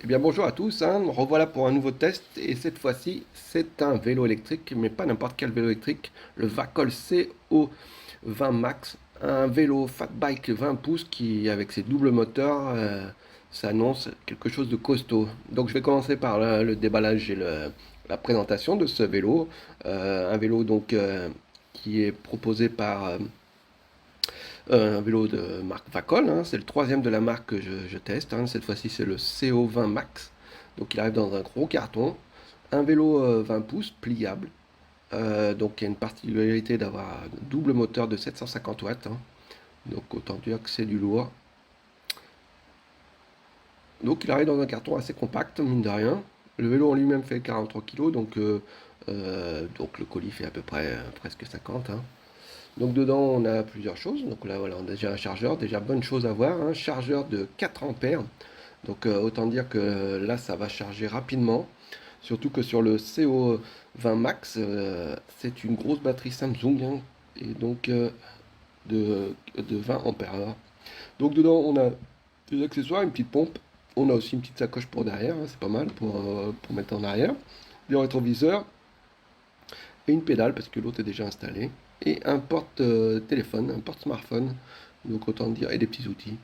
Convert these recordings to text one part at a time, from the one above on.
Eh bien bonjour à tous, hein. Revoilà pour un nouveau test et cette fois-ci c'est un vélo électrique, mais pas n'importe quel vélo électrique, le Vacol CO20 Max, un vélo fat bike 20 pouces qui avec ses doubles moteurs s'annonce quelque chose de costaud. Donc je vais commencer par le déballage et la présentation de ce vélo. Un vélo donc qui est proposé par un vélo de marque Vacol, hein. C'est le troisième de la marque que je teste, hein. Cette fois-ci, c'est le CO20 Max. Donc, il arrive dans un gros carton. Un vélo 20 pouces pliable. Donc, il y a une particularité d'avoir un double moteur de 750 watts, hein. Donc, autant dire que c'est du lourd. Donc, il arrive dans un carton assez compact, mine de rien. Le vélo en lui-même fait 43 kg, donc le colis fait à peu près presque 50, hein. Donc dedans, on a plusieurs choses. Donc là, voilà, on a déjà un chargeur, déjà bonne chose à voir, un chargeur de 4 ampères. Donc autant dire que là, ça va charger rapidement. Surtout que sur le CO20 Max, c'est une grosse batterie Samsung, hein, et donc de 20 ampères heure. Donc dedans, on a des accessoires, une petite pompe. On a aussi une petite sacoche pour derrière, hein, c'est pas mal pour mettre en arrière. Des rétroviseurs, et une pédale parce que l'autre est déjà installé, et un porte-téléphone, un porte-smartphone, donc autant dire, et des petits outils.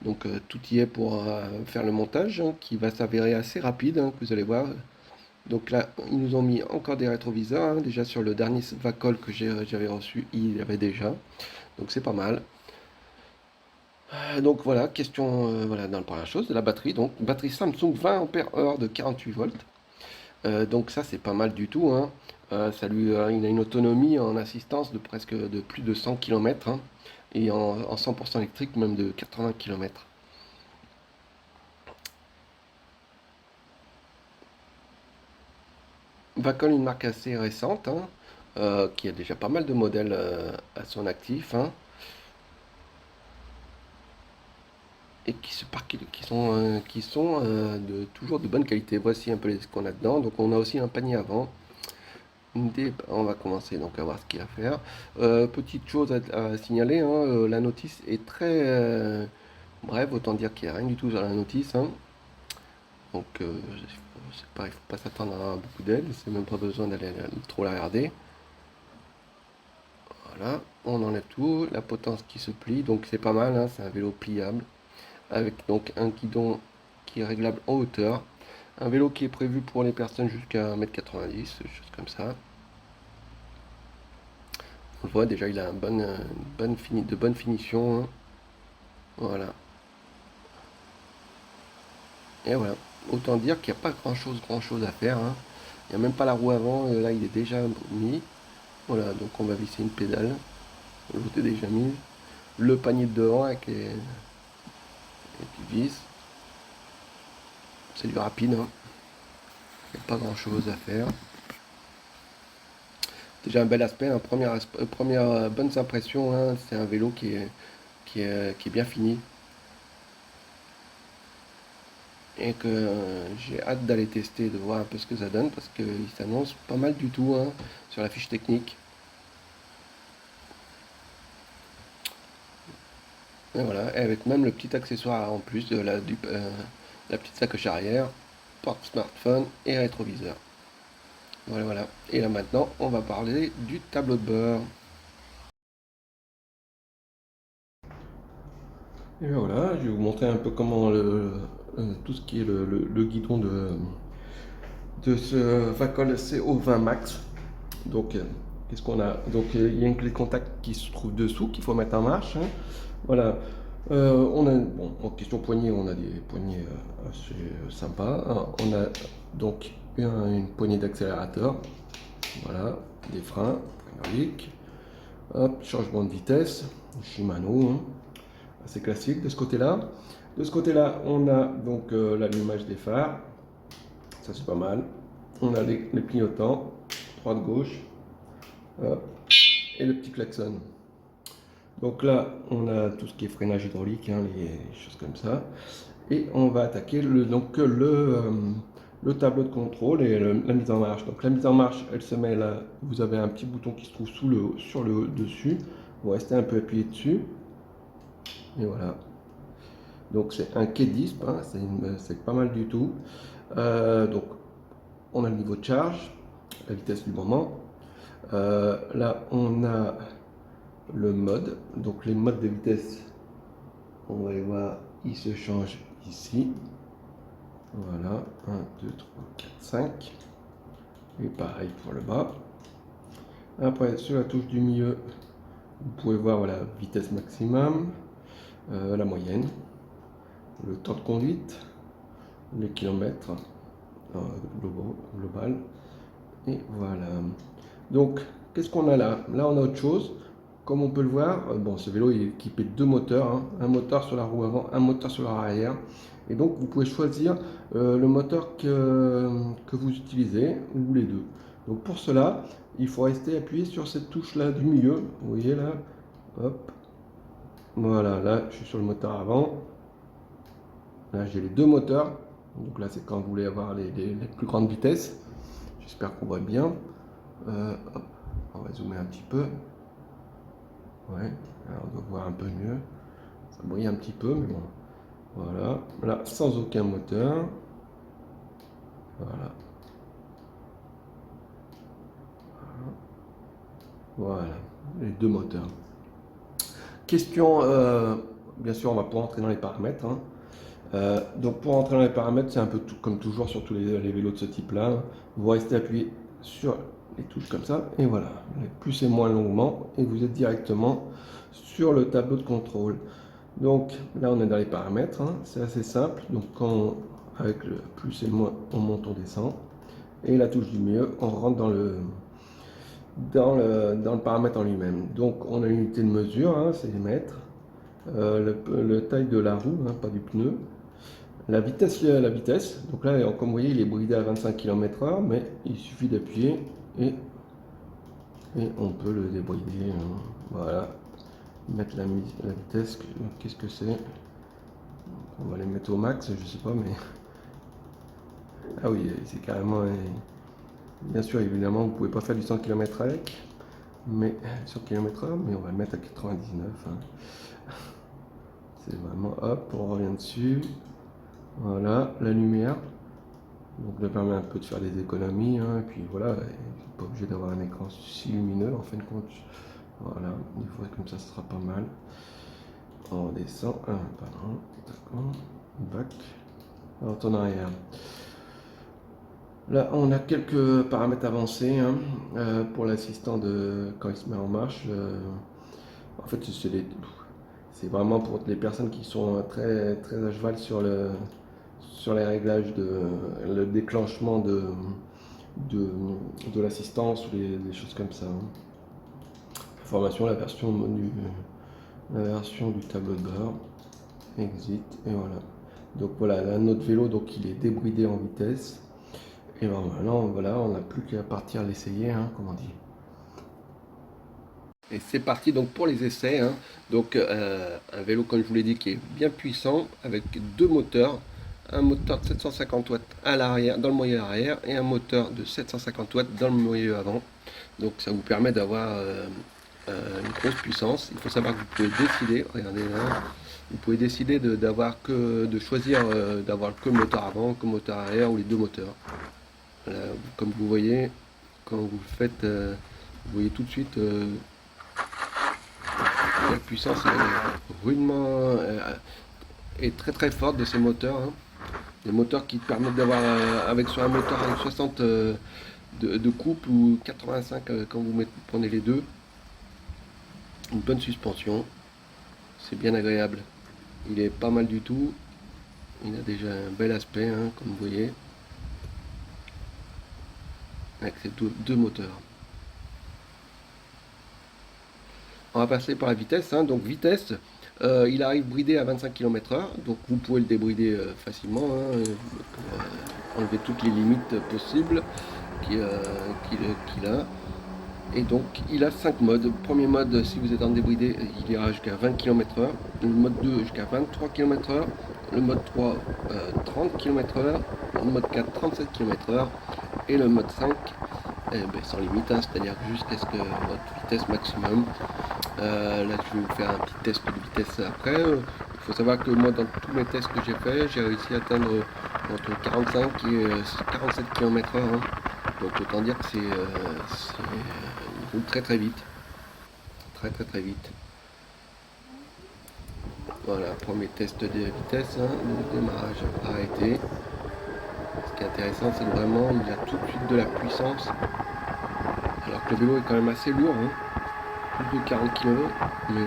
Donc tout y est pour faire le montage, hein, qui va s'avérer assez rapide, hein, que vous allez voir. Donc là, ils nous ont mis encore des rétroviseurs, hein. Déjà sur le dernier Vacol que j'avais reçu, il y avait déjà. Donc c'est pas mal. Donc voilà, question voilà, dans la première chose, de la batterie. Donc batterie Samsung 20 ampères-heure de 48 volts. Donc ça, c'est pas mal du tout, hein. Il a une autonomie en assistance de presque de plus de 100 km, hein, et en 100% électrique même de 80 km. Vacol, une marque assez récente, hein, qui a déjà pas mal de modèles à son actif, hein, et qui sont toujours de bonne qualité. Voici un peu ce qu'on a dedans. Donc on a aussi un panier avant. On va commencer donc à voir ce qu'il y a à faire. Petite chose à signaler, hein, la notice est très brève, autant dire qu'il n'y a rien du tout sur la notice, hein. Donc il faut pas s'attendre à avoir beaucoup d'aide, c'est même pas besoin d'aller trop la regarder. Voilà, on enlève tout, la potence qui se plie, donc c'est pas mal, hein, c'est un vélo pliable, avec donc un guidon qui est réglable en hauteur. Un vélo qui est prévu pour les personnes jusqu'à 1,90 m, chose comme ça. On le voit déjà, il a de bonne finition, hein. Voilà. Et voilà. Autant dire qu'il n'y a pas grand chose à faire, hein. Il n'y a même pas la roue avant, là il est déjà mis. Voilà, donc on va visser une pédale. L'autre est déjà mise. Le panier de devant avec les petites vis. C'est du rapide, hein. Il n'y a pas grand chose à faire. Déjà un bel aspect, hein. Première bonne impression, hein. C'est un vélo qui est bien fini. Et que j'ai hâte d'aller tester, de voir un peu ce que ça donne parce qu'il s'annonce pas mal du tout, hein, sur la fiche technique. Et voilà, et avec même le petit accessoire en plus de la petite sacoche arrière, porte-smartphone et rétroviseur. Voilà, voilà. Et là maintenant, on va parler du tableau de bord. Et bien voilà, je vais vous montrer un peu comment tout ce qui est le guidon de ce Vacol CO20 Max. Donc, qu'est-ce qu'on a? Donc, il y a une clé de contact qui se trouve dessous qu'il faut mettre en marche, hein. Voilà. On a, bon, en question poignée, on a des poignées assez sympas, hein. On a donc une poignée d'accélérateur, voilà, des freins hydrauliques, hop, changement de vitesse, Shimano, hein, assez classique de ce côté-là. De ce côté-là, on a donc l'allumage des phares, ça c'est pas mal. On a les clignotants, droite-gauche, hop, et le petit klaxon. Donc là, on a tout ce qui est freinage hydraulique, hein, les choses comme ça. Et on va attaquer le tableau de contrôle et la mise en marche. Donc la mise en marche, elle se met là. Vous avez un petit bouton qui se trouve sur le dessus. Vous restez un peu appuyé dessus. Et voilà. Donc c'est un quai disp, hein, c'est pas mal du tout. Donc on a le niveau de charge, la vitesse du moment. Là on a le mode, donc les modes de vitesse, on va les voir, ils se changent ici. Voilà, 1, 2, 3, 4, 5. Et pareil pour le bas. Après, sur la touche du milieu, vous pouvez voir voilà, vitesse maximum, la moyenne, le temps de conduite, les kilomètres global. Et voilà. Donc, qu'est-ce qu'on a là? Là, on a autre chose. Comme on peut le voir, bon, ce vélo est équipé de deux moteurs, hein. Un moteur sur la roue avant, un moteur sur la roue arrière. Et donc, vous pouvez choisir le moteur que vous utilisez, ou les deux. Donc, pour cela, il faut rester appuyé sur cette touche-là du milieu. Vous voyez là, hop. Voilà, là, je suis sur le moteur avant. Là, j'ai les deux moteurs. Donc là, c'est quand vous voulez avoir les plus grandes vitesses. J'espère qu'on voit bien. Hop, on va zoomer un petit peu. Ouais, alors on doit voir un peu mieux. Ça brille un petit peu, mais bon. Voilà, là, sans aucun moteur. Voilà. Voilà, les deux moteurs. Question, bien sûr, on va pouvoir entrer dans les paramètres, hein. Donc pour entrer dans les paramètres, c'est un peu tout, comme toujours sur tous les vélos de ce type-là. Vous restez appuyé sur les touches comme ça, et voilà, plus et moins longuement, et vous êtes directement sur le tableau de contrôle. Donc là, on est dans les paramètres, hein. C'est assez simple. Donc avec le plus et le moins, on monte, on descend. Et la touche du milieu, on rentre dans le paramètre en lui-même. Donc on a une unité de mesure, hein, c'est les mètres. Le taille de la roue, hein, pas du pneu. La vitesse. Donc là, comme vous voyez, il est bridé à 25 km/h, mais il suffit d'appuyer et on peut le débrider, hein. Voilà. Mettre la vitesse, qu'est-ce que c'est? On va les mettre au max, je sais pas, mais. Ah oui, c'est carrément. Bien sûr, évidemment, vous pouvez pas faire du 100 km avec, mais 100 km/h, mais on va le mettre à 99, hein. C'est vraiment hop, on revient dessus. Voilà, la lumière. Donc, ça permet un peu de faire des économies, hein, et puis voilà, pas obligé d'avoir un écran si lumineux en fin de compte. Voilà, des fois comme ça, ce sera pas mal. On descend, pardon, back, on retourne en arrière. Là, on a quelques paramètres avancés, hein, pour l'assistant quand il se met en marche. En fait, c'est vraiment pour les personnes qui sont très, très à cheval sur les réglages le déclenchement de l'assistance ou des choses comme ça, hein. Information, la version du tableau de bord, exit, et voilà. Donc voilà, là, notre vélo, donc il est débridé en vitesse. Et ben maintenant, voilà, on n'a plus qu'à partir l'essayer, hein, comme on dit. Et c'est parti donc pour les essais, hein. Donc un vélo, comme je vous l'ai dit, qui est bien puissant, avec deux moteurs. Un moteur de 750 watts à l'arrière, dans le moyeu arrière, et un moteur de 750 watts dans le moyeu avant. Donc ça vous permet d'avoir une grosse puissance. Il faut savoir que vous pouvez décider, regardez là, vous pouvez décider de choisir d'avoir que le moteur avant, que le moteur arrière ou les deux moteurs. Comme vous voyez, quand vous le faites, vous voyez tout de suite la puissance est rudement est très très forte de ces moteurs, hein. Des moteurs qui permettent d'avoir sur un moteur avec 60 de couple ou 85 quand vous prenez les deux, une bonne suspension, c'est bien agréable. Il est pas mal du tout, il a déjà un bel aspect, hein, comme vous voyez, avec ces deux moteurs. On va passer par la vitesse, hein. Donc vitesse, il arrive bridé à 25 km/h, donc vous pouvez le débrider facilement, hein, enlever toutes les limites possibles qu'il a. Et donc il a 5 modes. Premier mode, si vous êtes en débridé, il ira jusqu'à 20 km/h. Le mode 2 jusqu'à 23 km/h. Le mode 3 30 km/h. Le mode 4 37 km/h. Et le mode 5 sans limite, hein, c'est-à-dire jusqu'à ce que votre vitesse maximum. Là je vais vous faire un petit test de vitesse après. faut savoir que moi, dans tous mes tests que j'ai fait, j'ai réussi à atteindre entre 45 et 47 km/h, hein. Donc autant dire que il roule très très vite. Très très très vite. Voilà, premier test de vitesse, hein, le démarrage arrêté. Ce qui est intéressant, c'est que vraiment il a tout de suite de la puissance. Alors que le vélo est quand même assez lourd, hein, plus de 40 kg, mais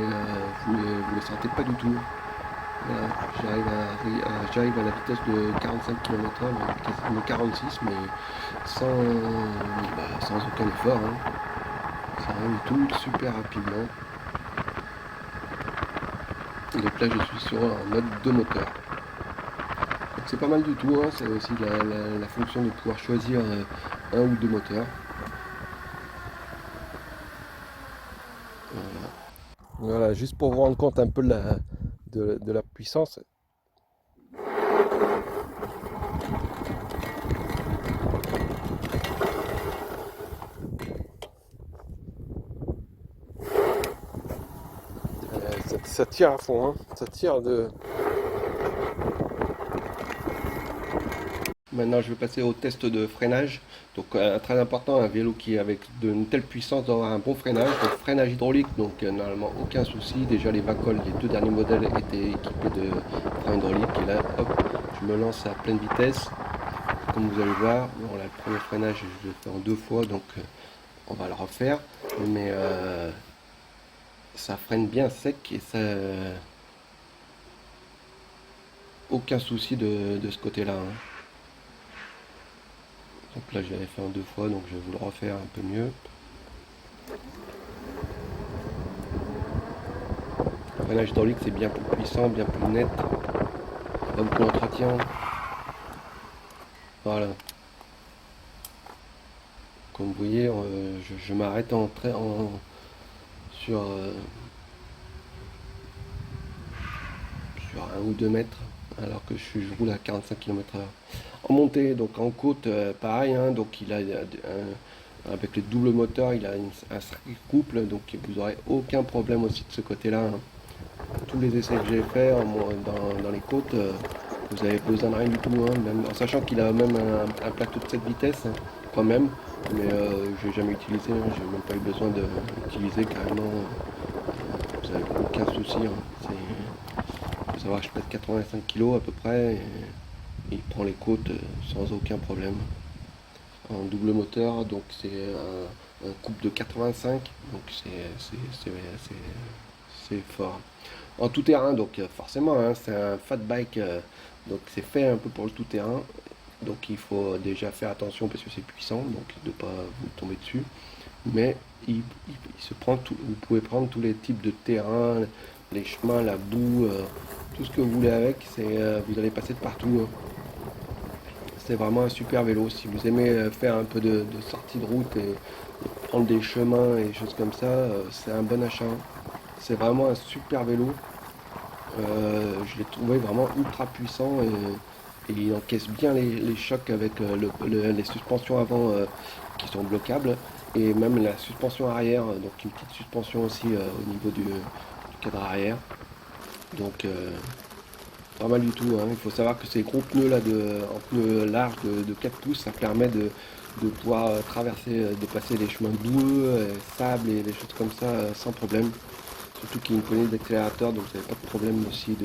vous le sentez pas du tout. Voilà, j'arrive à la vitesse de 45 km/h, quasiment 46, mais sans aucun effort, hein. Sans rien du tout, super rapidement. Et donc là, je suis sur un mode 2 moteurs. Donc c'est pas mal du tout, hein. C'est aussi la fonction de pouvoir choisir un ou deux moteurs. Voilà, juste pour vous rendre compte un peu de la puissance. Ça tire à fond, hein. Ça tire de. Maintenant, je vais passer au test de freinage. Donc, très important, un vélo qui est avec une telle puissance doit avoir un bon freinage. Donc, freinage hydraulique, donc normalement aucun souci. Déjà, les Vacol, les deux derniers modèles étaient équipés de frein hydraulique. Et là, hop, je me lance à pleine vitesse. Comme vous allez voir, bon, là, le premier freinage, je le fais en deux fois, donc on va le refaire. Mais ça freine bien sec et ça. Aucun souci de ce côté-là, hein. Donc là, je l'avais fait en deux fois, donc je vais vous le refaire un peu mieux. Le freinage hydraulique, c'est bien plus puissant, bien plus net. Pas beaucoup d'entretien. Voilà. Comme vous voyez, je m'arrête sur, sur 1 ou 2 mètres, alors que je roule à 45 km/h. En montée, donc en côte, pareil, hein, donc il a avec le double moteur, il a un circuit couple, donc vous n'aurez aucun problème aussi de ce côté-là, hein. Tous les essais que j'ai fait dans les côtes, vous avez besoin de rien du tout, hein, même, en sachant qu'il a même un plateau de 7 vitesses, hein, quand même, mais je n'ai jamais utilisé, hein, j'ai même pas eu besoin d'utiliser carrément, vous n'avez aucun souci, hein. Il faut savoir que je pèse 85 kg à peu près, et il prend les côtes sans aucun problème. En double moteur, donc c'est un couple de 85, donc c'est fort. En tout terrain, donc forcément, hein, c'est un fat bike, donc c'est fait un peu pour le tout terrain. Donc il faut déjà faire attention parce que c'est puissant, donc de ne pas vous tomber dessus. Mais il se prend tout, vous pouvez prendre tous les types de terrain, les chemins, la boue, tout ce que vous voulez avec, vous allez passer de partout, hein. C'est vraiment un super vélo. Si vous aimez faire un peu de sortie de route et prendre des chemins et des choses comme ça, c'est un bon achat. C'est vraiment un super vélo. Je l'ai trouvé vraiment ultra puissant et il encaisse bien les chocs avec les suspensions avant qui sont bloquables et même la suspension arrière, donc une petite suspension aussi au niveau du cadre arrière. Donc pas mal du tout, hein. Il faut savoir que ces gros pneus là en pneus larges de 4 pouces, ça permet de pouvoir traverser, de passer les chemins boueux, sable et des choses comme ça sans problème. Surtout qu'il y a une poignée d'accélérateur, donc vous n'avez pas de problème aussi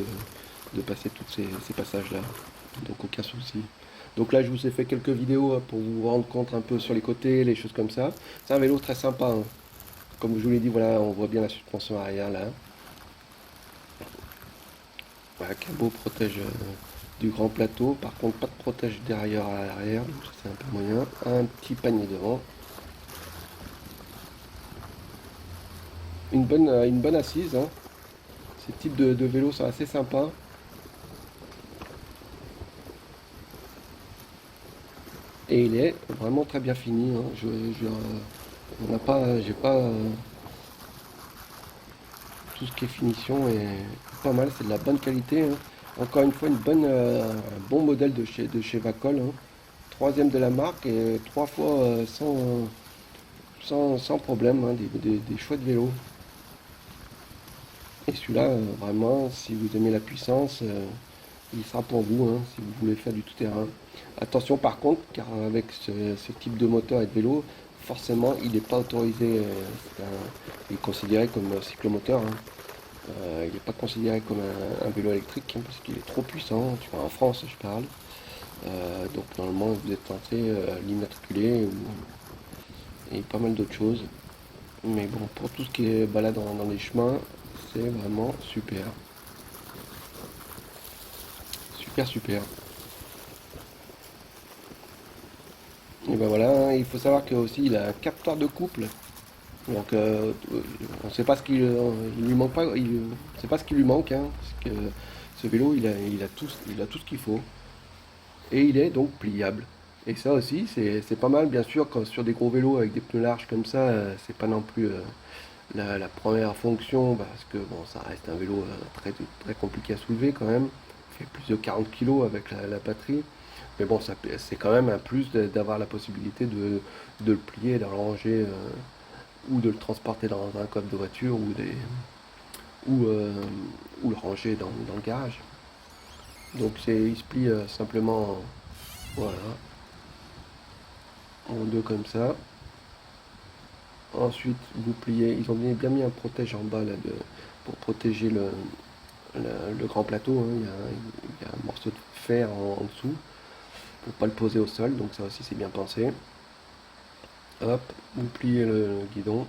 de passer tous ces passages-là. Donc aucun souci. Donc là je vous ai fait quelques vidéos pour vous rendre compte un peu sur les côtés, les choses comme ça. C'est un vélo très sympa, hein. Comme je vous l'ai dit, voilà, on voit bien la suspension arrière là. Voilà, cabot protège du grand plateau. Par contre, pas de protège derrière à l'arrière, donc ça c'est un peu moyen. Un petit panier devant. Une bonne assise, hein. Ces types de vélos sont assez sympas. Et il est vraiment très bien fini, hein. On n'a pas, j'ai pas tout ce qui est finition est pas mal, c'est de la bonne qualité, hein. Encore une fois, un bon modèle de chez Vacol, hein. Troisième de la marque et trois fois sans problème, hein, des chouettes vélos. Et celui-là, vraiment, si vous aimez la puissance, il sera pour vous, hein, si vous voulez faire du tout-terrain. Attention par contre, car avec ce type de moteur et de vélo, forcément, il n'est pas autorisé, il est considéré comme un cyclomoteur, hein. Il n'est pas considéré comme un vélo électrique, hein, parce qu'il est trop puissant, tu vois, en France je parle. Donc normalement vous êtes censé l'immatriculer et pas mal d'autres choses. Mais bon, pour tout ce qui est balade dans les chemins, c'est vraiment super. Super, super. Et ben voilà, hein, il faut savoir que aussi il a un capteur de couple. Donc on ne sait pas ce qu'il il lui manque pas, on sait pas ce qui lui manque, hein, parce que ce vélo il a tout ce qu'il faut. Et il est donc pliable. Et ça aussi c'est pas mal, bien sûr, quand sur des gros vélos avec des pneus larges comme ça, c'est pas non plus la première fonction, parce que bon, ça reste un vélo très, très compliqué à soulever quand même. Il fait plus de 40 kg avec la batterie. Mais bon, c'est quand même un plus d'avoir la possibilité de le plier, de le ranger ou de le transporter dans un coffre de voiture ou, euh, ou le ranger dans le garage. Donc il se plie simplement voilà, en deux comme ça. Ensuite, vous pliez. Ils ont bien mis un protège en bas là, pour protéger le grand plateau, hein. Il y a un morceau de fer en dessous pour pas le poser au sol. Donc ça aussi c'est bien pensé. Hop, vous pliez le guidon,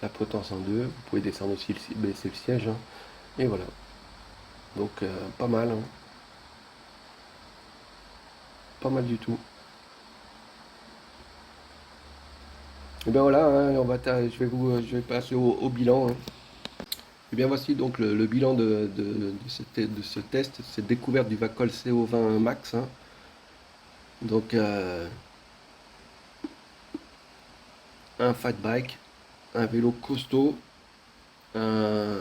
la potence en deux. Vous pouvez descendre aussi, baisser le siège, hein. Et voilà. Donc pas mal, hein. Pas mal du tout. Et bien voilà, hein, je vais passer au bilan, hein. Et bien voici donc le bilan de ce test, cette découverte du Vacol CO20 Max, hein. Donc un fat bike, un vélo costaud, un,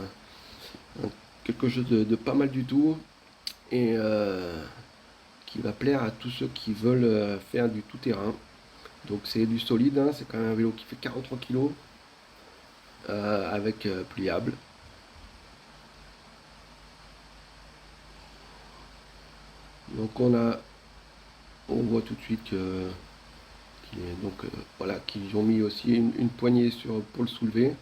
quelque chose de pas mal du tout et qui va plaire à tous ceux qui veulent faire du tout-terrain. Donc c'est du solide, hein, c'est quand même un vélo qui fait 43 kg avec pliable. Donc on voit tout de suite voilà, qu'ils ont mis aussi une poignée pour le soulever,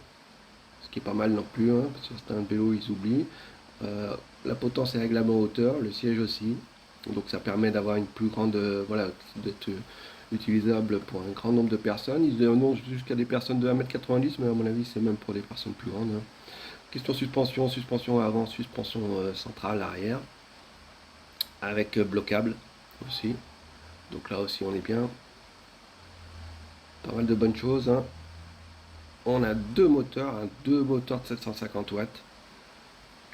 ce qui est pas mal non plus, hein, parce que c'est un vélo, ils oublient. Euh, la potence est réglable en hauteur, le siège aussi. Donc ça permet d'avoir une plus grande, voilà, d'être utilisable pour un grand nombre de personnes. Ils annoncent jusqu'à des personnes de 1,90 m, mais à mon avis c'est même pour des personnes plus grandes, hein. Question suspension, suspension avant, suspension centrale arrière, avec blocable aussi. Donc là aussi on est bien. Pas mal de bonnes choses, hein. On a deux moteurs de 750 watts,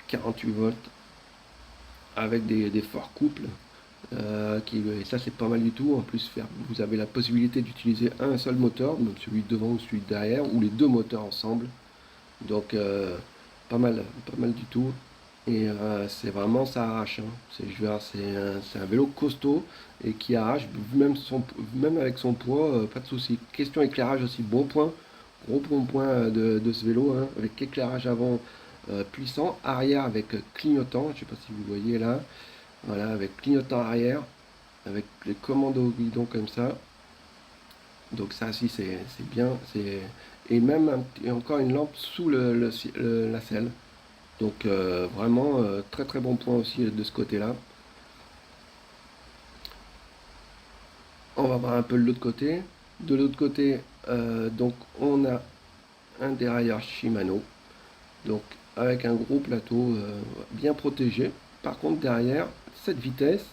48 volts, avec des forts couples. Et ça c'est pas mal du tout. En plus, vous avez la possibilité d'utiliser un seul moteur, donc celui de devant ou celui de derrière, ou les deux moteurs ensemble. Donc pas mal du tout. Et c'est vraiment ça arrache, hein. C'est un vélo costaud et qui arrache, même avec son poids, pas de souci. Question éclairage aussi, gros point de ce vélo, hein, avec éclairage avant puissant, arrière avec clignotant, je sais pas si vous voyez là, voilà, avec clignotant arrière, avec les commandes au guidon comme ça. Donc ça aussi c'est bien, et même encore une lampe sous la selle. Donc vraiment très très bon point aussi de ce côté-là. On va voir un peu de l'autre côté. De l'autre côté, donc on a un dérailleur Shimano, donc avec un gros plateau bien protégé. Par contre derrière, cette vitesse,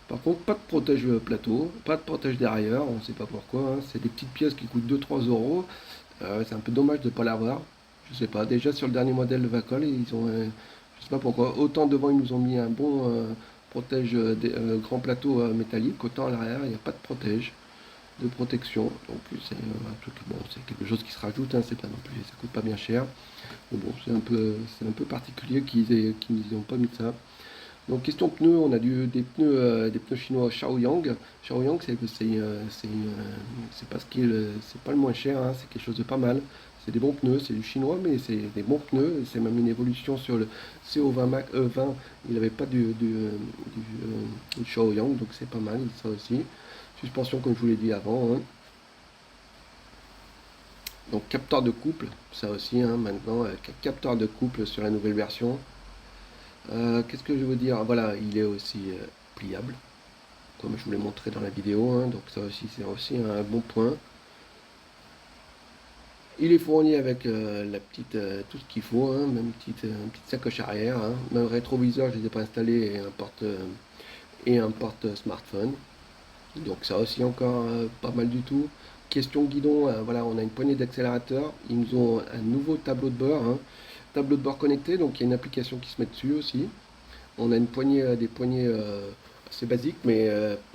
par contre pas de protège plateau, pas de protège derrière, on ne sait pas pourquoi, hein. C'est des petites pièces qui coûtent 2-3 euros. C'est un peu dommage de ne pas l'avoir. Je sais pas, déjà sur le dernier modèle de Vacol, ils ont, je sais pas pourquoi, autant devant ils nous ont mis un bon protège grand plateau métallique, autant à l'arrière il n'y a pas de protège, de protection. Donc c'est un truc, bon, c'est quelque chose qui se rajoute, hein, c'est pas non plus, ça coûte pas bien cher. Mais bon, c'est un peu particulier qu'ils n'ont pas mis ça. Donc question pneus, on a des pneus chinois Shaoyang. Shaoyang, c'est pas ce qui est c'est pas le moins cher, hein, c'est quelque chose de pas mal. C'est des bons pneus, c'est du chinois, mais c'est des bons pneus. C'est même une évolution sur le CO20 20. Il n'avait pas du Shaoyang, donc c'est pas mal, ça aussi. Suspension, comme je vous l'ai dit avant, hein. Donc capteur de couple, ça aussi, hein, maintenant, avec un capteur de couple sur la nouvelle version. Qu'est-ce que je veux dire? Voilà, il est aussi pliable, comme je vous l'ai montré dans la vidéo, hein, donc ça aussi, c'est aussi un bon point. Il est fourni avec la petite, tout ce qu'il faut, hein, même une petite sacoche arrière, hein, même rétroviseur, je ne les ai pas installés, et un porte smartphone. Donc ça aussi encore pas mal du tout. Question guidon, voilà, on a une poignée d'accélérateur. Ils nous ont un nouveau tableau de bord, hein, tableau de bord connecté, donc il y a une application qui se met dessus aussi. On a une poignée, des poignées assez basiques, mais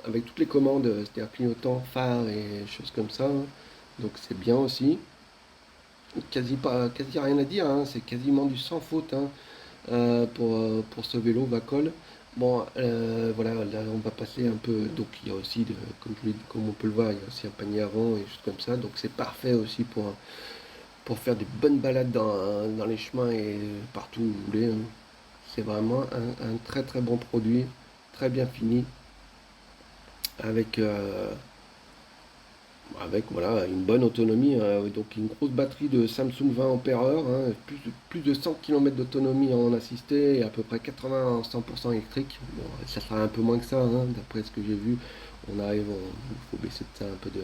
avec toutes les commandes, c'est-à-dire clignotant, phare et choses comme ça, hein. Donc c'est bien aussi. Quasi rien à dire, hein, c'est quasiment du sans faute, hein, pour ce vélo Vacol. Bon, voilà, là on va passer un peu. Donc il y a aussi, comme on peut le voir, il y a aussi un panier avant et choses comme ça. Donc c'est parfait aussi pour faire des bonnes balades dans les chemins et partout où vous voulez, hein. C'est vraiment un très très bon produit, très bien fini, avec, avec voilà, une bonne autonomie, hein, donc une grosse batterie de Samsung 20 ampères-heure, hein, plus de 100 km d'autonomie en assisté et à peu près 80 à 100% électrique. Bon, ça sera un peu moins que ça, hein, d'après ce que j'ai vu. Il faut baisser de ça un peu de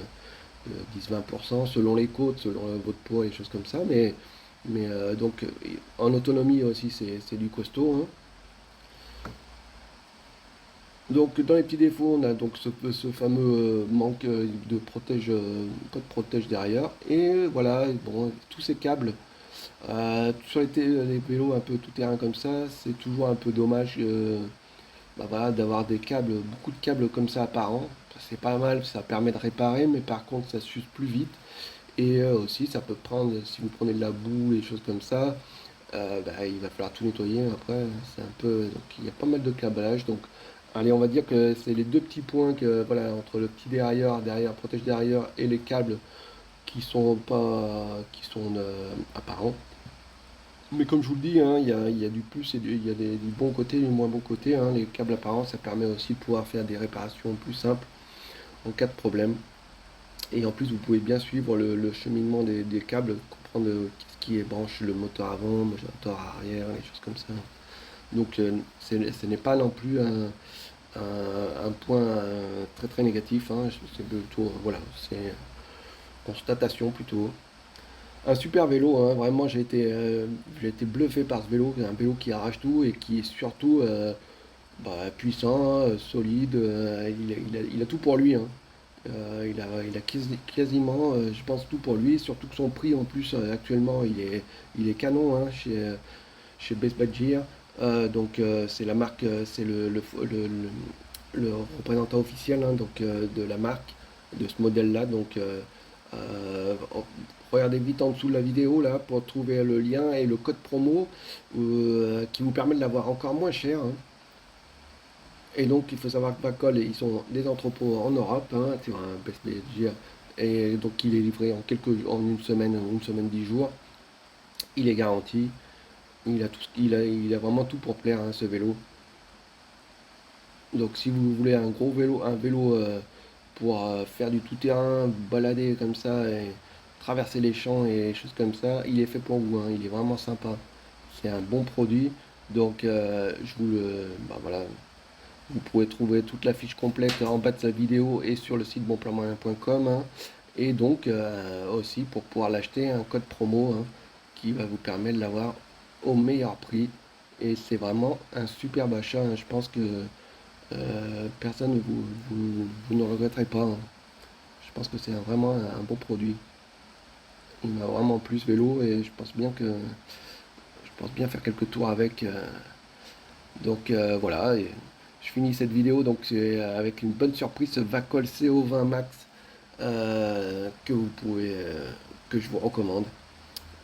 10-20% selon les côtes, selon votre poids et choses comme ça. Mais donc en autonomie aussi, c'est du costaud, hein. Donc dans les petits défauts, on a donc ce fameux manque de protège, pas de protège derrière. Et voilà, bon, tous ces câbles, sur les vélos un peu tout terrain comme ça, c'est toujours un peu dommage bah voilà, d'avoir des câbles, beaucoup de câbles comme ça apparents. C'est pas mal, ça permet de réparer, mais par contre ça s'use plus vite. Et aussi, ça peut prendre, si vous prenez de la boue et des choses comme ça, bah, il va falloir tout nettoyer après. C'est un peu, donc il y a pas mal de câblage. Donc, allez, on va dire que c'est les deux petits points que, voilà, entre le petit derrière, protège derrière, et les câbles qui sont pas, qui sont apparents. Mais comme je vous le dis, hein, il y a du plus et il y a du bon côté et du moins bon côté, hein. Les câbles apparents, ça permet aussi de pouvoir faire des réparations plus simples en cas de problème. Et en plus, vous pouvez bien suivre le cheminement des câbles, comprendre ce qui est branche le moteur avant, le moteur arrière, les choses comme ça. Donc, ce n'est pas non plus un point très très négatif, hein. C'est plutôt, voilà, c'est constatation plutôt. Un super vélo, hein. Vraiment, j'ai été bluffé par ce vélo. C'est un vélo qui arrache tout et qui est surtout bah, puissant, solide. Il a tout pour lui, hein. Il a quasiment, je pense, tout pour lui, surtout que son prix en plus actuellement il est canon, hein, chez Best Buy Gear. Donc c'est la marque, c'est le représentant officiel, hein, donc, de la marque, de ce modèle-là. Donc regardez vite en dessous de la vidéo là pour trouver le lien et le code promo qui vous permet de l'avoir encore moins cher, hein. Et donc, il faut savoir que Bacol, ils sont des entrepôts en Europe, hein, sur un BSBGR. Et donc, il est livré en une semaine, 10 jours. Il est garanti. Il a vraiment tout pour plaire, hein, ce vélo. Donc, si vous voulez un vélo pour faire du tout-terrain, balader comme ça, et traverser les champs et choses comme ça, il est fait pour vous, hein. Il est vraiment sympa. C'est un bon produit. Donc, je vous le, bah, voilà, vous pouvez trouver toute la fiche complète en bas de sa vidéo et sur le site bonplanmoyen.com, hein. Et donc aussi pour pouvoir l'acheter, un code promo, hein, qui va vous permettre de l'avoir au meilleur prix. Et c'est vraiment un superbe achat, hein. Je pense que personne, vous ne regretterez pas, hein. Je pense que c'est vraiment un bon produit. Il m'a vraiment plu ce vélo et je pense bien faire quelques tours avec. Donc voilà, et je finis cette vidéo donc avec une bonne surprise, ce Vacol CO20 Max, que je vous recommande.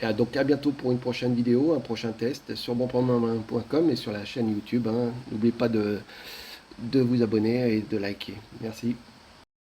Et donc à bientôt pour une prochaine vidéo, un prochain test sur bonplanmain.com et sur la chaîne YouTube, hein. N'oubliez pas de vous abonner et de liker. Merci.